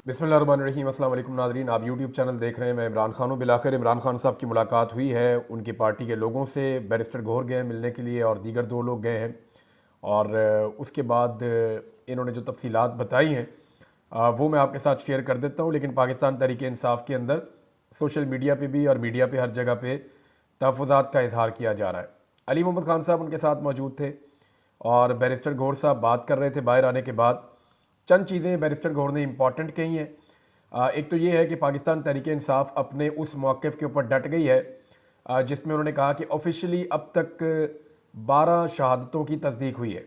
बिस्मिल्लाहिर्रहमानिर्रहीम। अस्सलाम वालेकुम नाज़रीन, आप यूट्यूब चैनल देख रहे हैं। मैं इमरान खान हूँ। बिलाखिर इमरान खान साहब की मुलाकात हुई है उनकी पार्टी के लोगों से। बैरिस्टर गौहर गए मिलने के लिए और दीगर 2 लोग गए हैं और उसके बाद इन्होंने जो तफसीलात बताई हैं वो मैं आपके साथ शेयर कर देता हूँ। लेकिन पाकिस्तान तहरीक इंसाफ के अंदर सोशल मीडिया पे भी और मीडिया पे हर जगह पे तहफ़्फ़ुज़ात का इजहार किया जा रहा है। अली मोहम्मद खान साहब उनके साथ मौजूद थे और बैरिस्टर गौहर साहब बात कर रहे थे। बाहर आने के बाद चंद चीज़ें बैरिस्टर गौहर ने इंपॉर्टेंट कही हैं। एक तो ये है कि पाकिस्तान तहरीक इंसाफ अपने उस मौक़िफ़ के ऊपर डट गई है जिसमें उन्होंने कहा कि ऑफिशियली अब तक 12 शहादतों की तस्दीक हुई है।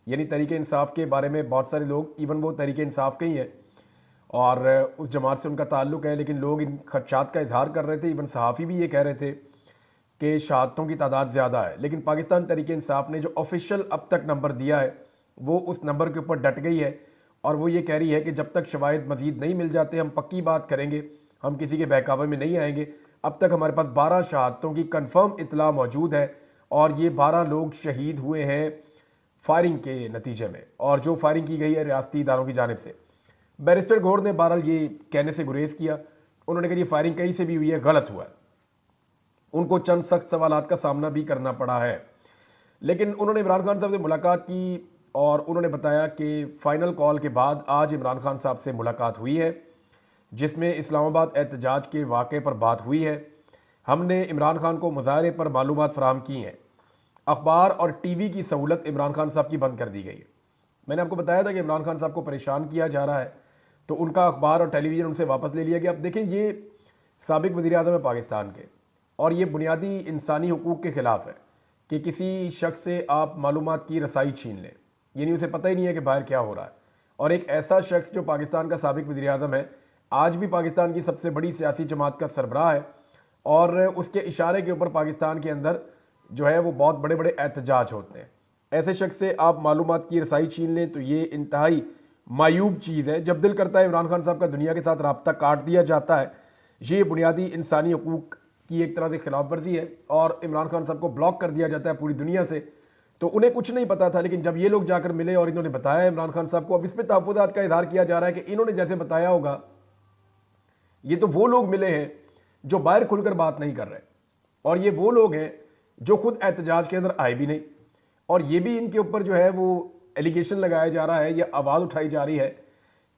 यानी तहरीक इंसाफ के बारे में बहुत सारे लोग, इवन वो तहरीक इंसाफ के ही हैं और उस जमात से उनका ताल्लुक़ है, लेकिन लोग इन खदशात का इजहार कर रहे थे। इवन सहाफ़ी भी ये कह रहे थे कि शहादतों की तादाद ज़्यादा है। लेकिन पाकिस्तान तहरीक इंसाफ ने जो ऑफिशियल अब तक नंबर दिया है वो उस नंबर के ऊपर डट गई है और वो ये कह रही है कि जब तक शवाहिद मज़ीद नहीं मिल जाते हम पक्की बात करेंगे, हम किसी के बहकावे में नहीं आएंगे। अब तक हमारे पास 12 शहादतों की कन्फर्म इतला मौजूद है और ये 12 लोग शहीद हुए हैं फायरिंग के नतीजे में, और जो फायरिंग की गई है रियासती इदारों की जानिब से। बैरिस्टर गौहर ने बहरहाल ये कहने से गुरेज किया। उन्होंने कहा ये फायरिंग कहीं से भी हुई है, गलत हुआ है। उनको चंद सख्त सवालात का सामना भी करना पड़ा है। लेकिन उन्होंने इमरान खान साहब से मुलाकात की और उन्होंने बताया कि फ़ाइनल कॉल के बाद आज इमरान खान साहब से मुलाकात हुई है जिसमें इस्लामाबाद एहतजाज के वाक़े पर बात हुई है। हमने इमरान खान को मुज़ाहरे पर मालूमात फ़राहम की हैं। अखबार और टीवी की सहूलत इमरान खान साहब की बंद कर दी गई है। मैंने आपको बताया था कि इमरान खान साहब को परेशान किया जा रहा है, तो उनका अखबार और टेलीविज़न उनसे वापस ले लिया गया। अब देखें, ये साबिक़ वज़ीर-ए-आज़म है पाकिस्तान के और ये बुनियादी इंसानी हुकूक़ के ख़िलाफ़ है कि किसी शख्स से आप मालूमात की रसाई छीन लें। यानी उसे पता ही नहीं है कि बाहर क्या हो रहा है। और एक ऐसा शख्स जो पाकिस्तान का साबिक़ वज़ीर-ए-आज़म है, आज भी पाकिस्तान की सबसे बड़ी सियासी जमात का सरबराह है और उसके इशारे के ऊपर पाकिस्तान के अंदर जो है वो बहुत बड़े बड़े एहतजाज होते हैं। ऐसे शख्स से आप मालूमात की रसाई छीन लें तो ये इंतहाई मायूब चीज़ है। जब दिल करता है इमरान खान साहब का दुनिया के साथ रब्ता काट दिया जाता है। ये बुनियादी इंसानी हुकूक़ की एक तरह से खिलाफ वर्जी है और इमरान खान साहब को ब्लॉक कर दिया जाता है पूरी दुनिया से। तो उन्हें कुछ नहीं पता था, लेकिन जब ये लोग जाकर मिले और इन्होंने बताया इमरान खान साहब को, अब इस पर तहफ़्फ़ुज़ात का इज़हार किया जा रहा है कि इन्होंने जैसे बताया होगा ये तो वो लोग मिले हैं जो बाहर खुलकर बात नहीं कर रहे और ये वो लोग हैं जो खुद एहतजाज के अंदर आए भी नहीं। और ये भी इनके ऊपर जो है वो एलिगेशन लगाया जा रहा है या आवाज़ उठाई जा रही है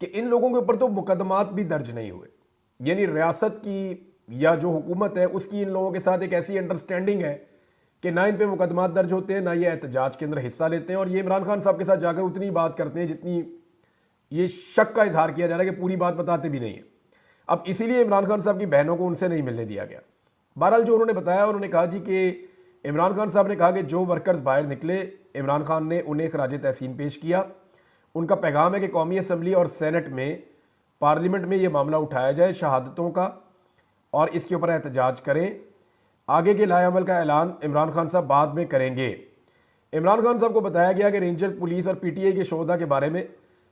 कि इन लोगों के ऊपर तो मुकदमात भी दर्ज नहीं हुए। यानी रियासत की या जो हुकूमत है उसकी इन लोगों के साथ एक ऐसी अंडरस्टैंडिंग है कि ना इन पे मुकदमात दर्ज होते हैं, ना ये एहतजाज के अंदर हिस्सा लेते हैं और ये इमरान खान साहब के साथ जाकर उतनी बात करते हैं जितनी ये शक का इजहार किया जा रहा है कि पूरी बात बताते भी नहीं है। अब इसीलिए इमरान खान साहब की बहनों को उनसे नहीं मिलने दिया गया। बहरहाल जो उन्होंने बताया, उन्होंने कहा जी कि इमरान खान साहब ने कहा कि जो वर्कर्स बाहर निकले, इमरान खान ने उन्हें खराज तहसीन पेश किया। उनका पैगाम है कि कौमी असम्बली और सेनेट में, पार्लियामेंट में ये मामला उठाया जाए शहादतों का और इसके ऊपर एहतजाज करें। आगे के लाएअमल का ऐलान इमरान खान साहब बाद में करेंगे। इमरान खान साहब को बताया गया कि रेंजर्स, पुलिस और पीटीआई के शोधा के बारे में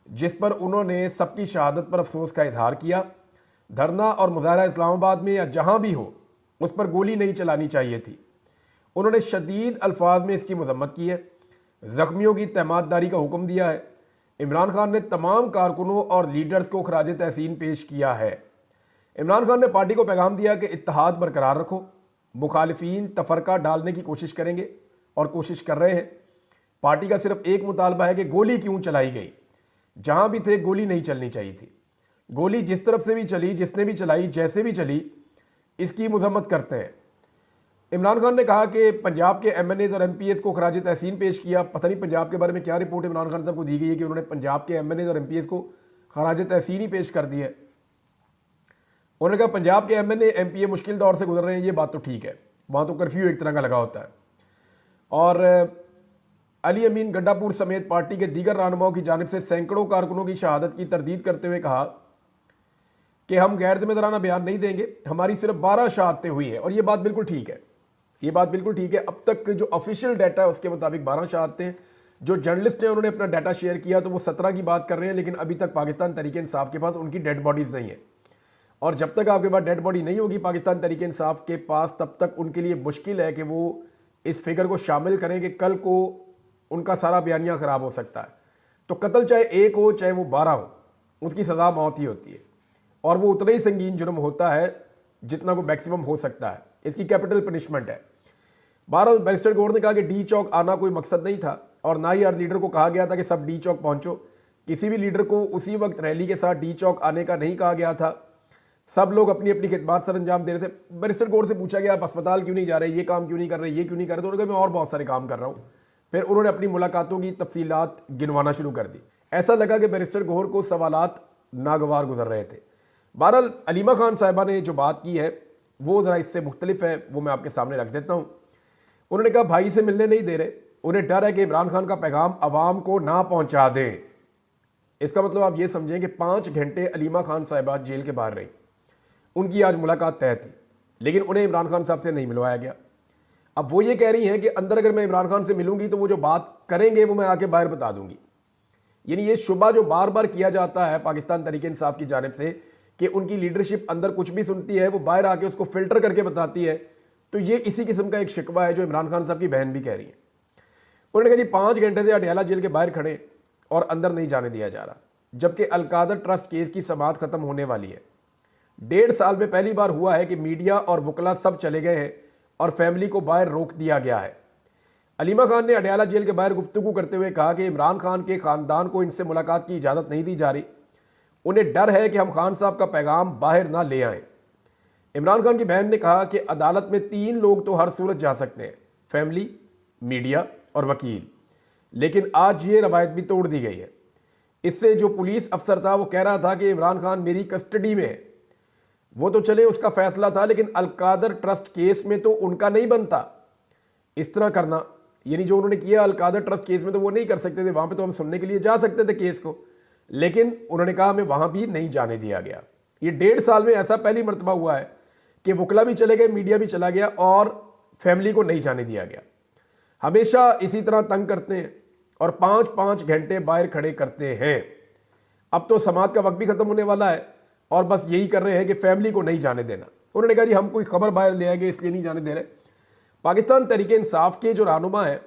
जिस पर उन्होंने सबकी शहादत पर अफसोस का इजहार किया। धरना और मुजाहरा इस्लामाबाद में या जहां भी हो उस पर गोली नहीं चलानी चाहिए थी। उन्होंने शदीद अल्फाज में इसकी मजम्मत की है। जख्मियों की तहमातदारी का हुक्म दिया है। इमरान खान ने तमाम कारकुनों और लीडर्स को खराज तहसीन पेश किया है। इमरान खान ने पार्टी को पैगाम दिया कि इत्तेहाद बरकरार रखो। मुखालिफिन तफरका डालने की कोशिश करेंगे और कोशिश कर रहे हैं। पार्टी का सिर्फ एक मुतालबा है कि गोली क्यों चलाई गई। जहां भी थे गोली नहीं चलनी चाहिए थी। गोली जिस तरफ से भी चली, जिसने भी चलाई, जैसे भी चली, इसकी मजम्मत करते हैं। इमरान खान ने कहा कि पंजाब के एमएनएज और एमपीएस को खराज तहसीन पेश किया। पता नहीं पंजाब के बारे में क्या रिपोर्ट इमरान खान साहब को दी गई है कि उन्होंने पंजाब के एमएनएज और एमपीएस को खराज तहसीन ही पेश कर दी है। उन्होंने कहा पंजाब के एमएनए एमपीए मुश्किल दौर से गुजर रहे हैं, ये बात तो ठीक है, वहाँ तो कर्फ्यू एक तरह का लगा होता है। और अली अमीन गड्डापुर समेत पार्टी के दीगर रहनुमाओं की जानिब से सैकड़ों कारकुनों की शहादत की तरदीद करते हुए कहा कि हम गैर जिम्मेदाराना बयान नहीं देंगे, हमारी सिर्फ 12 शहादतें हुई हैं। और ये बात बिल्कुल ठीक है, ये बात बिल्कुल ठीक है। अब तक जो ऑफिशियल डाटा है उसके मुताबिक 12 शहादतें। जो जर्नलिस्ट ने उन्होंने अपना डाटा शेयर किया तो वो 17 की बात कर रहे हैं, लेकिन अभी तक पाकिस्तान तहरीक इंसाफ के पास उनकी डेड बॉडीज़ नहीं है। और जब तक आपके पास डेड बॉडी नहीं होगी पाकिस्तान तहरीक इंसाफ के पास, तब तक उनके लिए मुश्किल है कि वो इस फिगर को शामिल करें कि कल को उनका सारा बयानिया ख़राब हो सकता है। तो कत्ल चाहे एक हो चाहे वो 12 हो, उसकी सज़ा मौत ही होती है। और वो उतना ही संगीन जुर्म होता है जितना को मैक्सिमम हो सकता है। इसकी कैपिटल पनिशमेंट है। बहरहाल बैरिस्टर गौहर ने कहा कि डी चौक आना कोई मकसद नहीं था और ना ही हर लीडर को कहा गया था कि सब डी चौक पहुंचो। किसी भी लीडर को उसी वक्त रैली के साथ डी चौक आने का नहीं कहा गया था। सब लोग अपनी अपनी खिदमत सर अंजाम दे रहे थे। बैरिस्टर गौहर से पूछा गया आप अस्पताल क्यों नहीं जा रहे, ये काम क्यों नहीं कर रहे, ये क्यों नहीं कर रहे, तो उन्होंने कहा मैं और बहुत सारे काम कर रहा हूँ। फिर उन्होंने अपनी मुलाकातों की तफसीलात गिनवाना शुरू कर दी। ऐसा लगा कि बैरिस्टर गौहर को सवालात नागवार गुजर रहे थे। बहरहाल अलीमा खान साहिबा ने जो बात की है वो ज़रा इससे मुख्तलिफ है, वो मैं आपके सामने रख देता हूँ। उन्होंने कहा भाई से मिलने नहीं दे रहे, उन्हें डर है कि इमरान खान का पैगाम अवाम को ना पहुँचा दें। इसका मतलब आप ये समझें कि 5 घंटे अलीमा खान साहिबा जेल के बाहर रही। उनकी आज मुलाकात तय थी, लेकिन उन्हें इमरान खान साहब से नहीं मिलवाया गया। अब वो ये कह रही हैं कि अंदर अगर मैं इमरान खान से मिलूंगी तो वो जो बात करेंगे वो मैं आके बाहर बता दूंगी। यानी ये शुबा जो बार बार किया जाता है पाकिस्तान तहरीक इंसाफ की जानिब से कि उनकी लीडरशिप अंदर कुछ भी सुनती है वो बाहर आके उसको फिल्टर करके बताती है, तो ये इसी किस्म का एक शिकवा है जो इमरान खान साहब की बहन भी कह रही है। उन्होंने कहा जी 5 घंटे से अडयाला जेल के बाहर खड़े और अंदर नहीं जाने दिया जा रहा, जबकि अलकादर ट्रस्ट केस की समाअत खत्म होने वाली है। 1.5 साल में पहली बार हुआ है कि मीडिया और वकला सब चले गए हैं और फैमिली को बाहर रोक दिया गया है। अलीमा खान ने अडयाला जेल के बाहर गुफ्तगू करते हुए कहा कि इमरान खान के ख़ानदान को इनसे मुलाकात की इजाज़त नहीं दी जा रही। उन्हें डर है कि हम खान साहब का पैगाम बाहर ना ले आएँ। इमरान खान की बहन ने कहा कि अदालत में 3 लोग तो हर सूरत जा सकते हैं, फैमिली, मीडिया और वकील, लेकिन आज ये रवायत भी तोड़ दी गई है। इससे जो पुलिस अफसर था वो कह रहा था कि इमरान खान मेरी कस्टडी में है। वो तो चले उसका फैसला था, लेकिन अलकादर ट्रस्ट केस में तो उनका नहीं बनता इस तरह करना। यानी जो उन्होंने किया अलकादर ट्रस्ट केस में तो वो नहीं कर सकते थे, वहाँ पे तो हम सुनने के लिए जा सकते थे केस को, लेकिन उन्होंने कहा हमें वहाँ भी नहीं जाने दिया गया। ये 1.5 साल में ऐसा पहली मरतबा हुआ है कि वकला भी चले गए, मीडिया भी चला गया और फैमिली को नहीं जाने दिया गया। हमेशा इसी तरह तंग करते हैं और 5-5 घंटे बाहर खड़े करते हैं। अब तो समाअत का वक्त भी खत्म होने वाला है और बस यही कर रहे हैं कि फैमिली को नहीं जाने देना। उन्होंने कहा जी हम कोई खबर बाहर ले आएंगे इसलिए नहीं जाने दे रहे। पाकिस्तान तहरीक इंसाफ के जो रहनुमा हैं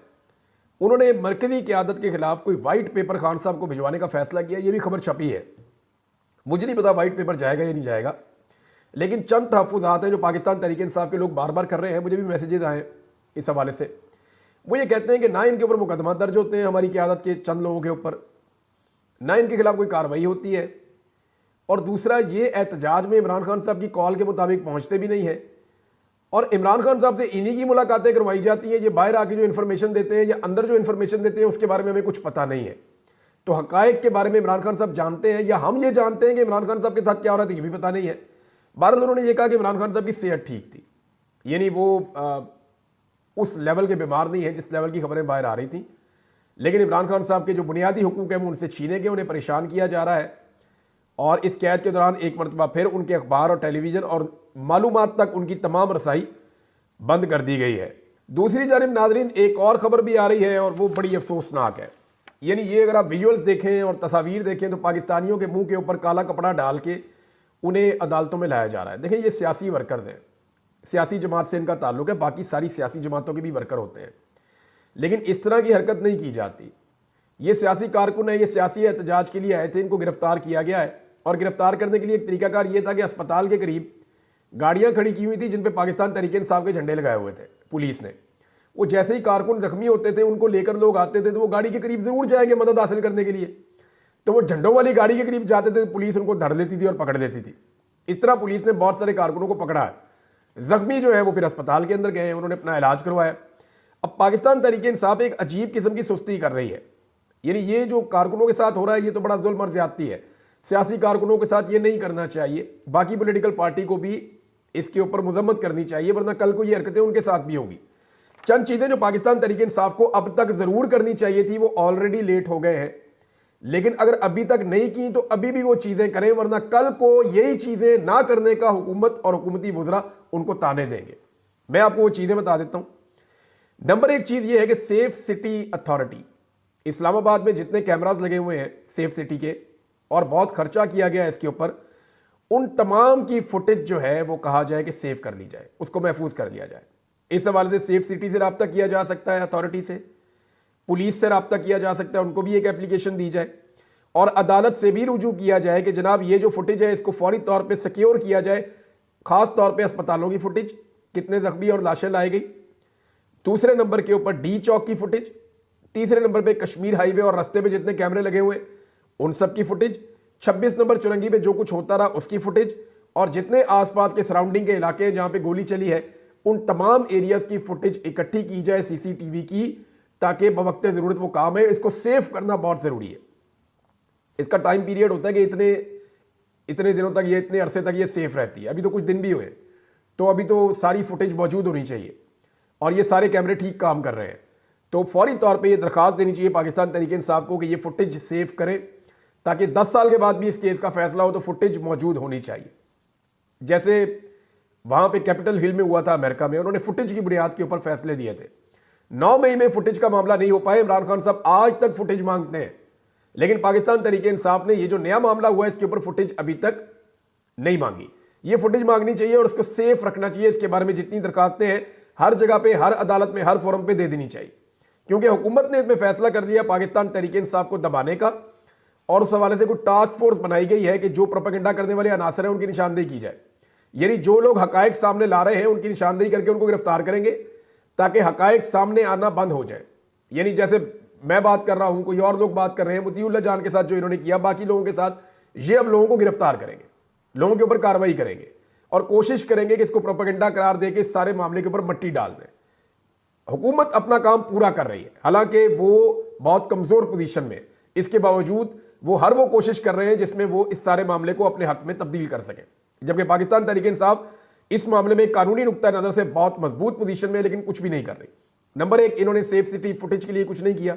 उन्होंने मरकजी क़यादत के खिलाफ कोई वाइट पेपर खान साहब को भिजवाने का फैसला किया। ये भी खबर छपी है, मुझे नहीं पता वाइट पेपर जाएगा या नहीं जाएगा, लेकिन चंद तहफ़्फ़ुज़ात हैं जो पाकिस्तान तहरीक इंसाफ के लोग बार बार कर रहे हैं। मुझे भी मैसेजेस आए इस हवाले से। वो ये कहते हैं कि ना इनके ऊपर मुकदमा दर्ज होते हैं हमारी क़यादत के चंद लोगों के ऊपर, ना इनके खिलाफ कोई कार्रवाई होती है, और दूसरा ये एहतजाज में इमरान खान साहब की कॉल के मुताबिक पहुंचते भी नहीं है और इमरान खान साहब से इन्हीं की मुलाकातें करवाई जाती हैं। ये बाहर आके जो इन्फॉर्मेशन देते हैं या अंदर जो इन्फॉर्मेशन देते हैं उसके बारे में हमें कुछ पता नहीं है। तो हकायक के बारे में इमरान खान साहब जानते हैं या हम ये जानते हैं कि इमरान खान साहब के साथ क्या हो रहा था, ये भी पता नहीं है। बहरहाल उन्होंने ये कहा कि इमरान खान साहब की सेहत ठीक थी, यानी वो उस लेवल के बीमार नहीं है जिस लेवल की खबरें बाहर आ रही थी, लेकिन इमरान खान साहब के जो बुनियादी हुकूक हैं वो उनसे छीने गए, उन्हें परेशान किया जा रहा है। और इस कैद के दौरान एक मरतबा फिर उनके अखबार और टेलीविज़न और मालूमात तक उनकी तमाम रसाई बंद कर दी गई है। दूसरी जानिब नाजरीन एक और ख़बर भी आ रही है और वो बड़ी अफसोसनाक है। यानी ये अगर आप विजुअल्स देखें और तस्वीर देखें तो पाकिस्तानियों के मुंह के ऊपर काला कपड़ा डाल के उन्हें अदालतों में लाया जा रहा है। देखें ये सियासी वर्कर्स हैं, सियासी जमात से इनका ताल्लुक है, बाकी सारी सियासी जमातों के भी वर्कर होते हैं, लेकिन इस तरह की हरकत नहीं की जाती। ये सियासी कारकुन है, ये सियासी एहतजाज के लिए आए थे, इनको गिरफ्तार किया गया है और गिरफ्तार करने के लिए एक तरीकाकार ये था कि अस्पताल के करीब गाड़ियां खड़ी की हुई थी जिन पे पाकिस्तान तहरीक इंसाफ के झंडे लगाए हुए थे पुलिस ने। वो जैसे ही कारकुन जख्मी होते थे उनको लेकर लोग आते थे तो वो गाड़ी के करीब जरूर जाएंगे मदद हासिल करने के लिए, तो वो झंडों वाली गाड़ी के करीब जाते थे तो पुलिस उनको धर लेती थी और पकड़ लेती थी। इस तरह पुलिस ने बहुत सारे कारकुनों को पकड़ा है। जख्मी जो है वो फिर अस्पताल के अंदर गए हैं, उन्होंने अपना इलाज करवाया। अब पाकिस्तान तहरीक इंसाफ एक अजीब किस्म की सुस्ती कर रही है। यानी ये जो कारकुनों के साथ हो रहा है ये तो बड़ा जुल्म और ज्यादती है। सियासी कारकुनों के साथ ये नहीं करना चाहिए, बाकी पॉलिटिकल पार्टी को भी इसके ऊपर मजम्मत करनी चाहिए, वरना कल को ये हरकतें उनके साथ भी होंगी। चंद चीज़ें जो पाकिस्तान तहरीक इंसाफ को अब तक ज़रूर करनी चाहिए थी वो ऑलरेडी लेट हो गए हैं, लेकिन अगर अभी तक नहीं की तो अभी भी वो चीज़ें करें, वरना कल को यही चीज़ें ना करने का हुकूमत और हुकूमती वज़रा उनको ताने देंगे। मैं आपको वो चीज़ें बता देता हूँ। नंबर 1 चीज़ ये है कि सेफ सिटी अथॉरिटी, इस्लामाबाद में जितने कैमराज लगे हुए हैं सेफ सिटी के और बहुत खर्चा किया गया है इसके ऊपर, उन तमाम की फुटेज जो है वो कहा जाए कि सेव कर ली जाए, उसको महफूज कर लिया जाए। इस हवाले से सेफ सिटी से रब्ता किया जा सकता है, अथॉरिटी से, पुलिस से रब्ता किया जा सकता है, उनको भी एक एप्लीकेशन दी जाए और अदालत से भी रुजू किया जाए कि जनाब ये जो फुटेज है इसको फौरी तौर पे सिक्योर किया जाए, खास तौर पे अस्पतालों की फुटेज, कितने जख्मी और लाशें लाई गई। दूसरे नंबर के ऊपर डी चौक की फुटेज। तीसरे नंबर पे कश्मीर हाईवे और रास्ते पे जितने कैमरे लगे हुए उन सब की फुटेज। 26 नंबर चुरंगी पे जो कुछ होता रहा उसकी फुटेज, और जितने आसपास के सराउंडिंग के इलाके हैं जहां पे गोली चली है उन तमाम एरियाज की फुटेज इकट्ठी की जाए सीसीटीवी की, ताकि बवक्त जरूरत वो काम है। इसको सेव करना बहुत जरूरी है। इसका टाइम पीरियड होता है कि इतने दिनों तक, ये इतने अरसे तक ये सेफ रहती है। अभी तो कुछ दिन भी हुए, तो अभी तो सारी फुटेज मौजूद होनी चाहिए और ये सारे कैमरे ठीक काम कर रहे हैं। तो फौरी तौर पे ये दरखास्त देनी चाहिए पाकिस्तान तहरीक इंसाफ को कि ये फुटेज सेव करें, ताकि 10 साल के बाद भी इस केस का फैसला हो तो फुटेज मौजूद होनी चाहिए। जैसे वहां पे कैपिटल हिल में हुआ था अमेरिका में, उन्होंने फुटेज की बुनियाद के ऊपर फैसले दिए थे। 9 मई में फुटेज का मामला नहीं हो पाया। इमरान खान साहब आज तक फुटेज मांगते हैं, लेकिन पाकिस्तान तहरीक इंसाफ ने ये जो नया मामला हुआ है इसके ऊपर फुटेज अभी तक नहीं मांगी। ये फुटेज मांगनी चाहिए और उसको सेफ रखना चाहिए। इसके बारे में जितनी दरखास्तें हैं हर जगह पे, हर अदालत में, हर फोरम पे दे देनी चाहिए, क्योंकि हुकूमत ने इसमें फैसला कर दिया पाकिस्तान तहरीक इंसाफ को दबाने का, और उस हवाले से कोई टास्क फोर्स बनाई गई है कि जो प्रोपेगेंडा करने वाले अनासर हैं उनकी निशानदेही की जाए। यानी जो लोग हकायक सामने ला रहे हैं उनकी निशानदेही करके उनको गिरफ्तार करेंगे, ताकि हकायक सामने आना बंद हो जाए। यानी जैसे मैं बात कर रहा हूं, कोई और लोग बात कर रहे हैं, मुतीउल्लाह जान के साथ जो इन्होंने किया, बाकी लोगों के साथ, ये अब लोगों को गिरफ्तार करेंगे, लोगों के ऊपर कार्रवाई करेंगे और कोशिश करेंगे कि इसको प्रोपेगेंडा करार देके इस सारे मामले के ऊपर मट्टी डाल दें। हुकूमत अपना काम पूरा कर रही है, हालांकि वो बहुत कमजोर पोजीशन में, इसके बावजूद वो हर वो कोशिश कर रहे हैं जिसमें वो इस सारे मामले को अपने हक में तब्दील कर सकें। जबकि पाकिस्तान तहरीक इंसाफ इस मामले में कानूनी नुक्ता नजर से बहुत मजबूत पोजीशन में, लेकिन कुछ भी नहीं कर रही। नंबर 1, इन्होंने सेफ सिटी फुटेज के लिए कुछ नहीं किया।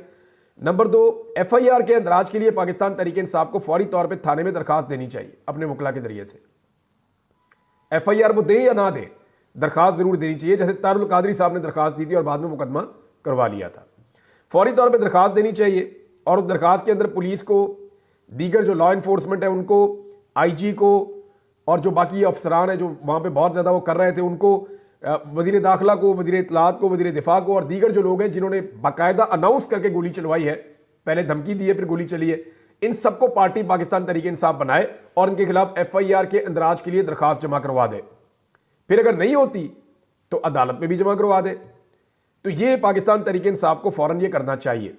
नंबर 2, FIR के अंदराज के लिए पाकिस्तान तहरीक इंसाफ को फौरी तौर पर थाने में दरखास्त देनी चाहिए अपने वकला के जरिए से। FIR वो दे या ना दे, दरखास्त जरूर देनी चाहिए, जैसे तारुल कादरी साहब ने दरखास्त दी थी और बाद में मुकदमा करवा लिया था। फौरी तौर पे दरखास्त देनी चाहिए और उस दरखास्त के अंदर पुलिस को, दीगर जो लॉ इन्फोर्समेंट है उनको, IG को और जो बाकी अफसरान है जो वहाँ पे बहुत ज़्यादा वो कर रहे थे उनको, वज़ीर दाखिला को, वज़ीर इत्तलात को, वज़ीर दिफा को और दीगर जो लोग हैं जिन्होंने बाकायदा अनाउंस करके गोली चलवाई है, पहले धमकी दी है फिर गोली चली है, इन सबको पार्टी पाकिस्तान तहरीक इंसाफ बनाए और इनके खिलाफ FIR के अंदराज के लिए दरखास्त जमा करवा दे। फिर अगर नहीं होती तो अदालत में भी जमा करवा दे। तो ये पाकिस्तान तहरीक इंसाफ को फौरन ये करना चाहिए।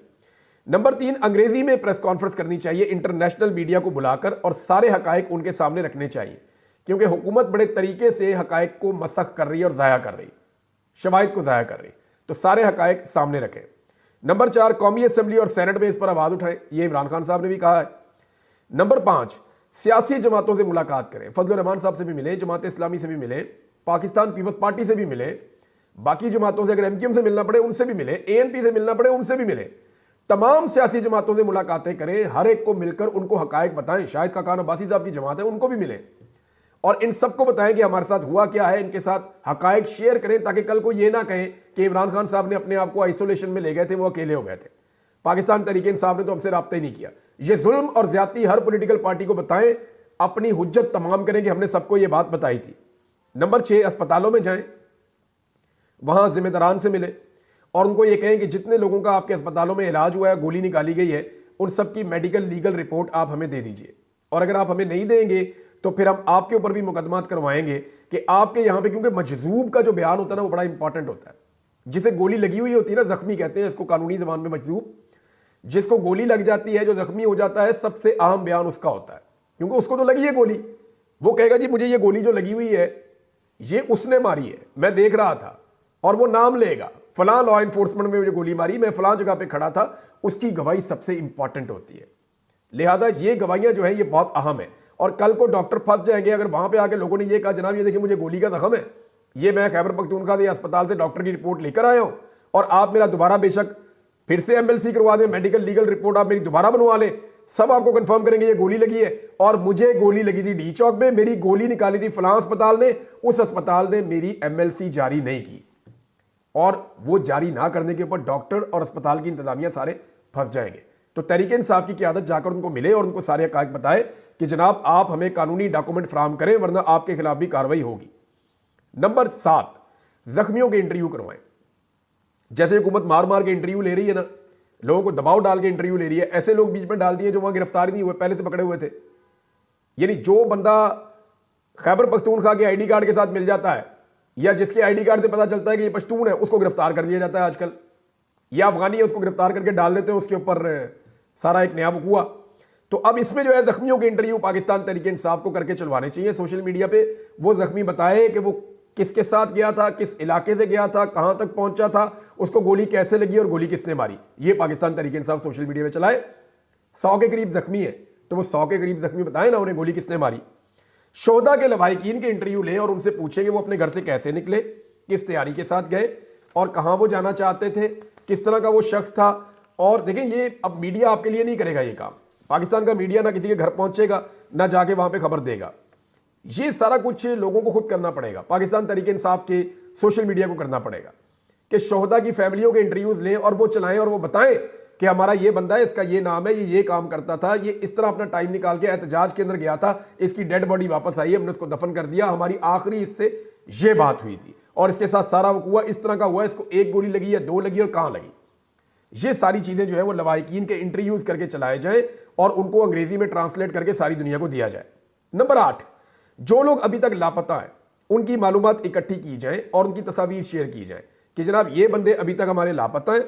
नंबर 3, अंग्रेजी में प्रेस कॉन्फ्रेंस करनी चाहिए, इंटरनेशनल मीडिया को बुलाकर, और सारे हकायक उनके सामने रखने चाहिए, क्योंकि हुकूमत बड़े तरीके से हकायक को मसख कर रही है और ज़ाया कर रही, शवाहिद को ज़ाया कर रही, तो सारे हकायक सामने रखें। नंबर 4, कौमी असम्बली और सेनेट में इस पर आवाज़ उठाएं, ये इमरान खान साहब ने भी कहा है। नंबर 5, सियासी जमातों से मुलाकात करें, फजल रहमान साहब से भी मिले, जमात इस्लामी से भी मिले, पाकिस्तान पीपल्स पार्टी से भी मिले, बाकी जमातों से अगर MQM से मिलना पड़े उनसे भी मिले, ANP से मिलना पड़े उनसे भी मिले, तमाम सियासी जमातों से मुलाकातें करें, हर एक को मिलकर उनको हकायक बताएं। शाहिद खाकान अब्बासी साहब की जमात है उनको भी मिलें और इन सबको बताएं कि हमारे साथ हुआ क्या है, इनके साथ हकायक शेयर करें, ताकि कल को ये ना कहें कि इमरान खान साहब ने अपने आप को आइसोलेशन में ले गए थे, वो अकेले हो गए थे, पाकिस्तान तहरीक इंसाफ ने तो हमसे राब्ता ही नहीं किया। ये जुल्म और ज्यादती हर पॉलिटिकल पार्टी को बताएं, अपनी हुज्जत तमाम करें कि हमने सबको ये बात बताई थी। नंबर 6, अस्पतालों में जाएं, वहां जिम्मेदारान से मिले और उनको ये कहें कि जितने लोगों का आपके अस्पतालों में इलाज हुआ है, गोली निकाली गई है, उन सब की मेडिकल लीगल रिपोर्ट आप हमें दे दीजिए, और अगर आप हमें नहीं देंगे तो फिर हम आपके ऊपर भी मुकदमात करवाएंगे कि आपके यहाँ पे, क्योंकि मजजूब का जो बयान होता है ना वो बड़ा इंपॉर्टेंट होता है। जिसे गोली लगी हुई होती है ना, जख्मी कहते हैं इसको कानूनी जबान में मजजूब, जिसको गोली लग जाती है, जो जख्मी हो जाता है, सबसे अहम बयान उसका होता है, क्योंकि उसको तो लगी है गोली। वो कहेगा जी मुझे ये गोली जो लगी हुई है ये उसने मारी है, मैं देख रहा था, और वो नाम लेगा, फलां लॉ इन्फोर्समेंट में मुझे गोली मारी, मैं फलां जगह पे खड़ा था, उसकी गवाही सबसे इंपॉर्टेंट होती है। लिहाजा ये गवाहियां जो है ये बहुत अहम है। और कल को डॉक्टर फंस जाएंगे अगर वहां पे आके लोगों ने ये कहा जनाब ये देखिए मुझे गोली का जख्म है, ये मैं खैबर पख्तूनख्वा के अस्पताल से डॉक्टर की रिपोर्ट लेकर आया हूं, और आप मेरा दोबारा बेशक फिर से MLC करवा दें, मेडिकल लीगल रिपोर्ट आप मेरी दोबारा बनवा लें, सब आपको कंफर्म करेंगे ये गोली लगी है, और मुझे गोली लगी थी डी चौक में, मेरी गोली निकाली थी फलां अस्पताल ने, उस अस्पताल ने मेरी MLC जारी नहीं की, और वो जारी ना करने के ऊपर डॉक्टर और अस्पताल की इंतजामिया सारे फंस जाएंगे। तो तहरीक इंसाफ की क़यादत जाकर उनको मिले और उनको सारे हक़ाइक़ बताए कि जनाब आप हमें कानूनी डॉक्यूमेंट फराहम करें, वरना आपके खिलाफ भी कार्रवाई होगी। नंबर 7, जख्मियों के इंटरव्यू करवाएं। जैसे हुकूमत मार मार के इंटरव्यू ले रही है ना, लोगों को दबाव डाल के इंटरव्यू ले रही है, ऐसे लोग बीच में डाल दिए जो वहां गिरफ्तार नहीं हुए, पहले से पकड़े हुए थे। यानी जो बंदा खैबर पख्तूनख्वा के आईडी कार्ड के साथ मिल जाता है या जिसके आईडी कार्ड से पता चलता है कि ये पश्तून है, उसको गिरफ्तार कर दिया जाता है आजकल, या अफगानी है उसको गिरफ्तार करके डाल देते हैं, उसके ऊपर सारा एक नया हुआ। तो अब इसमें जो है जख्मियों के इंटरव्यू पाकिस्तान तहरीक इंसाफ को करके चलवाने चाहिए सोशल मीडिया पे। वो जख्मी बताए कि वो किसके साथ गया था, किस इलाके से गया था, कहां तक पहुंचा था, उसको गोली कैसे लगी और गोली किसने मारी। ये पाकिस्तान तहरीक इंसाफ सोशल मीडिया पे चलाए। 100 के करीब जख्मी है तो वो 100 के करीब जख्मी बताए ना उन्हें गोली किसने मारी। शोहदा के लवाहिकीन के इंटरव्यू लें और उनसे पूछे कि वो अपने घर से कैसे निकले, किस तैयारी के साथ गए और कहां वो जाना चाहते थे, किस तरह का वो शख्स था। और देखें, ये अब मीडिया आपके लिए नहीं करेगा ये काम। पाकिस्तान का मीडिया ना किसी के घर पहुंचेगा ना जाके वहां पे खबर देगा। ये सारा कुछ लोगों को खुद करना पड़ेगा, पाकिस्तान तहरीक इंसाफ के सोशल मीडिया को करना पड़ेगा कि शोहदा की फैमिलियों के इंटरव्यूज लें और वो चलाएं और वो बताएं कि हमारा ये बंदा है, इसका ये नाम है, ये काम करता था, ये इस तरह अपना टाइम निकाल के एहतजाज के अंदर गया था, इसकी डेड बॉडी वापस आई, हमने उसको दफन कर दिया, हमारी आखिरी इससे ये बात हुई थी और इसके साथ सारा हुआ इस तरह का हुआ, इसको 1 गोली लगी या 2 लगी और कहां लगी। ये सारी चीजें जो है वो लवाहिकीन के इंटरव्यूज करके चलाए जाएं और उनको अंग्रेजी में ट्रांसलेट करके सारी दुनिया को दिया जाए। नंबर 8, जो लोग अभी तक लापता हैं उनकी मालूमात इकट्ठी की जाए और उनकी तस्वीर शेयर की जाए कि जनाब ये बंदे अभी तक हमारे लापता हैं,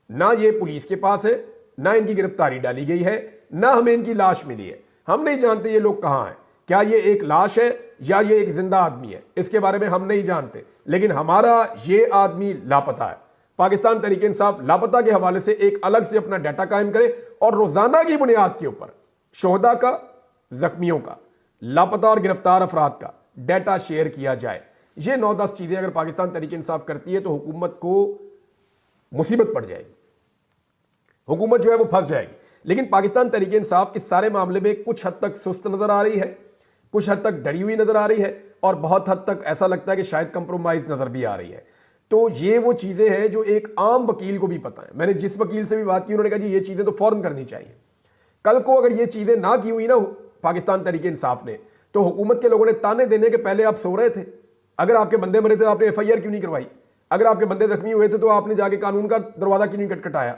ना ये पुलिस के पास है, ना इनकी गिरफ्तारी डाली गई है, ना हमें इनकी लाश मिली है, हम नहीं जानते ये लोग कहां हैं, क्या ये एक लाश है या ये एक जिंदा आदमी है, इसके बारे में हम नहीं जानते, लेकिन हमारा ये आदमी लापता है। पाकिस्तान तहरीक इंसाफ लापता के हवाले से एक अलग से अपना डाटा कायम करे और रोजाना की बुनियाद के ऊपर शोहदा का, जख्मियों का, लापता और गिरफ्तार अफराद का डाटा शेयर किया जाए। ये 9-10 चीजें अगर पाकिस्तान तहरीक इंसाफ करती है तो हुकूमत को मुसीबत पड़ जाएगी, हुकूमत जो है वो फंस जाएगी। लेकिन पाकिस्तान तहरीक इंसाफ इस सारे मामले में कुछ हद तक सुस्त नजर आ रही है, कुछ हद तक डरी हुई नजर आ रही है और बहुत हद तक ऐसा लगता है कि शायद कंप्रोमाइज नजर भी आ रही है। तो ये वो चीजें हैं जो एक आम वकील को भी पता है। मैंने जिस वकील से भी बात की उन्होंने कहा जी ये चीजें तो फौरन करनी चाहिए। कल को अगर ये चीजें ना की हुई ना पाकिस्तान तहरीक इंसाफ ने, तो हुकूमत के लोगों ने ताने देने के पहले आप सो रहे थे। अगर आपके बंदे मरे थे तो आपने FIR क्यों नहीं करवाई? अगर आपके बंदे जख्मी हुए थे तो आपने जाके कानून का दरवाजा क्यों नहीं खटखटाया?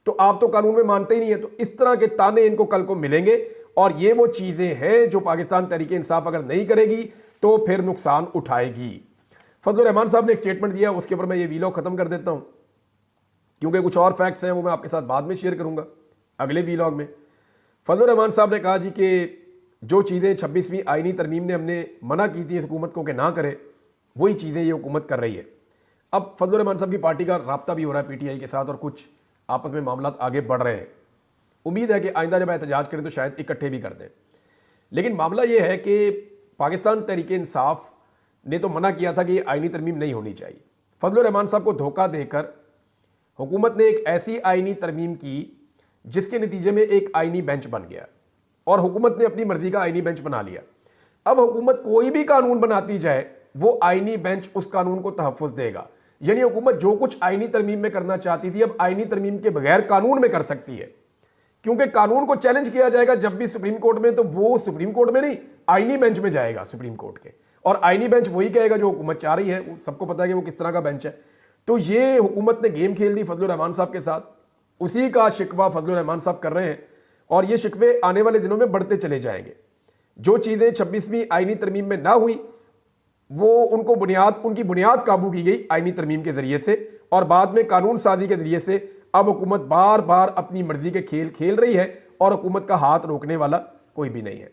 तो आप तो कानून में मानते ही नहीं है। तो इस तरह के ताने इनको कल को मिलेंगे और ये वो चीजें हैं जो पाकिस्तान तहरीक इंसाफ अगर नहीं करेगी तो फिर नुकसान उठाएगी। फजलुर रहमान साहब ने एक स्टेटमेंट दिया, उसके ऊपर मैं ये वीलॉग खत्म कर देता हूं क्योंकि कुछ और फैक्ट्स हैं वो मैं आपके साथ बाद में शेयर करूंगा अगले वीलॉग में। फजलुर रहमान साहब ने कहा जी कि जो चीज़ें 26वीं आईनी तरमीम ने हमने मना की थी इस हुकूमत को कि ना करे, वही चीज़ें ये हुकूमत कर रही है। अब फजलुर रहमान साहब की पार्टी का राब्ता भी हो रहा है PTI के साथ और कुछ आपस में मामला आगे बढ़ रहे हैं। उम्मीद है कि आइंदा जब एहतजाज करें तो शायद इकट्ठे भी कर दें। लेकिन मामला ये है कि पाकिस्तान तहरीक इंसाफ ने तो मना किया था कि ये आईनी तरमीम नहीं होनी चाहिए। फजलुर रहमान साहब को धोखा देकर हुकूमत ने एक ऐसी आईनी तरमीम की जिसके नतीजे में एक आईनी बेंच बन गया और हुकूमत ने अपनी मर्जी का आईनी बेंच बना लिया। अब हुकूमत कोई भी कानून बनाती जाए वो आईनी बेंच उस कानून को तहफ़्फ़ुज़ देगा। यानी हुकूमत जो कुछ आईनी तरमीम में करना चाहती थी अब आईनी तरमीम के बगैर कानून में कर सकती है, क्योंकि कानून को चैलेंज किया जाएगा जब भी सुप्रीम कोर्ट में, तो वो सुप्रीम कोर्ट में नहीं आईनी बेंच में जाएगा सुप्रीम कोर्ट के, और आईनी बेंच वही कहेगा जो हुकूमत चाह रही है। सबको पता है कि वो किस तरह का बेंच है। तो ये हुकूमत ने गेम खेल दी फजलुर रहमान साहब के साथ, उसी का शिकवा फजलुर रहमान साहब कर रहे हैं और ये शिकवे आने वाले दिनों में बढ़ते चले जाएंगे। जो चीज़ें 26वीं आईनी तरमीम में ना हुई वो उनकी बुनियाद काबू की गई आईनी तरमीम के जरिए से और बाद में कानून साजी के जरिए से। अब हुकूमत बार बार अपनी मर्जी के खेल खेल रही है और हुकूमत का हाथ रोकने वाला कोई भी नहीं है।